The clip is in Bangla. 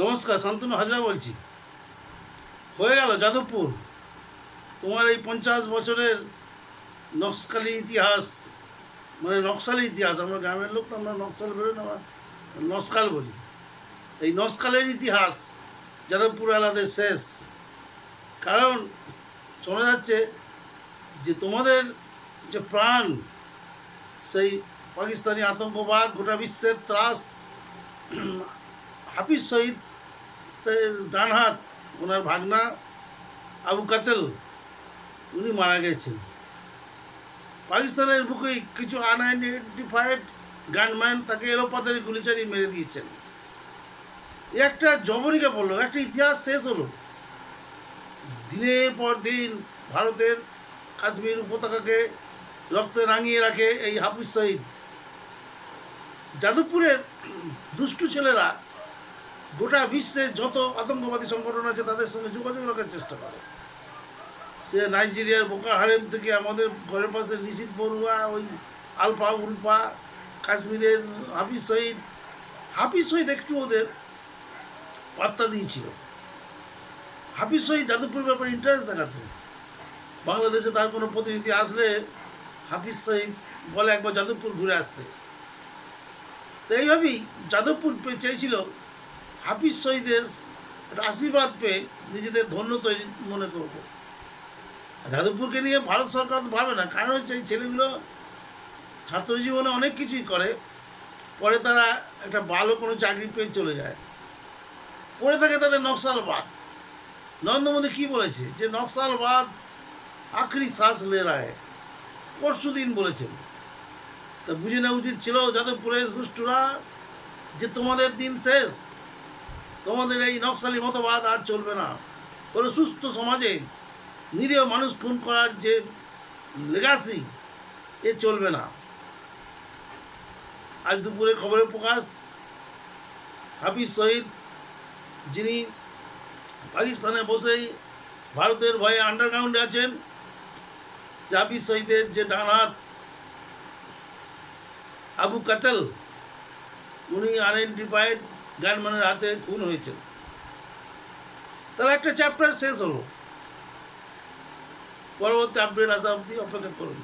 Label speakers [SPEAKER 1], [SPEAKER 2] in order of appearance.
[SPEAKER 1] নমস্কার, শান্তনু হাজরা বলছি। হয়ে গেল যাদবপুর, তোমার এই 50 বছরের নকশালি ইতিহাস, মানে নকশালি ইতিহাস। আমরা গ্রামের লোক তো, আমরা নকশাল বলি না, নস্কাল বলি। এই নস্কালের ইতিহাস যাদবপুর এলাকায় শেষ। কারণ শোনা যাচ্ছে যে তোমাদের যে প্রাণ, সেই পাকিস্তানি আতঙ্কবাদ, গোটা বিশ্বের ত্রাস, হাফিজ শহীদ ডান হাত, ওনার ভাগনা আবু কাতেল, উনি মারা গেছেন। পাকিস্তানের বুকে কিছু আনআইডেন্টিফাইড গানম্যান তাকে এলোপাতারি গুলি চালিয়ে মেরে দিয়েছেন। একটা জবনিকা পড়লো, একটা ইতিহাস শেষ হলো। দিনের পর দিন ভারতের কাশ্মীর উপত্যকাকে রক্তে রাঙিয়ে রাখে এই হাফিজ শহীদ। যাদবপুরের দুষ্টু ছেলেরা গোটা বিশ্বের যত আতঙ্কবাদী সংগঠন আছে তাদের সঙ্গে যোগাযোগ রাখার চেষ্টা করে। সে নাইজেরিয়ার বোকা হারেম থেকে আমাদের ঘরের পাশে নিশিত বড়ুয়া, ওই আলফা উলফা, কাশ্মীরের হাফিজ শহীদ একটু ওদের পাত্তা দিয়েছিল। হাফিজ শহীদ যাদবপুরের ব্যাপারে ইন্টারেস্ট দেখাতেন। বাংলাদেশে তার কোনো প্রতিনিধি আসলে হাফিজ শহীদ বলে একবার যাদবপুর ঘুরে আসতে। তো এইভাবেই যাদবপুর চেয়েছিল হাফিজ শহীদের একটা আশীর্বাদ পেয়ে নিজেদের ধন্য তৈরি মনে করব। যাদবপুরকে নিয়ে ভারত সরকার ভাবে না, কারণ হচ্ছে এই ছেলেগুলো ছাত্র জীবনে অনেক কিছুই করে, পরে তারা একটা ভালো কোনো চাকরি পেয়ে চলে যায়, পড়ে থাকে তাদের নকশালবাদ। নরেন্দ্র মোদী কী বলেছে যে নকশালবাদ আখরি শ্বাস লে রায়, পরশু দিন বলেছেন। তা বুঝে নেওয়া উচিত ছিল যাদবপুরের দুষ্টুরা যে তোমাদের দিন শেষ, তোমাদের এই নকশালি মতবাদ আর চলবে না। কোনো সুস্থ সমাজে নিরীহ মানুষ খুন করার যে লেগাসি, এ চলবে না। আজ দুপুরে খবরে প্রকাশ, হাফিজ শহীদ যিনি পাকিস্তানে বসেই ভারতের ভয়ে আন্ডারগ্রাউন্ডে আছেন, সে হাফিজ শহীদের যে ডান হাত আবু কাতেল, উনি আনআইডেন্টিফাইড গানম্যানের হাতে খুন হয়েছেন। তাহলে একটা চ্যাপ্টার শেষ হলো। পরবর্তী আপডেট আসা অবধি অপেক্ষা করুন।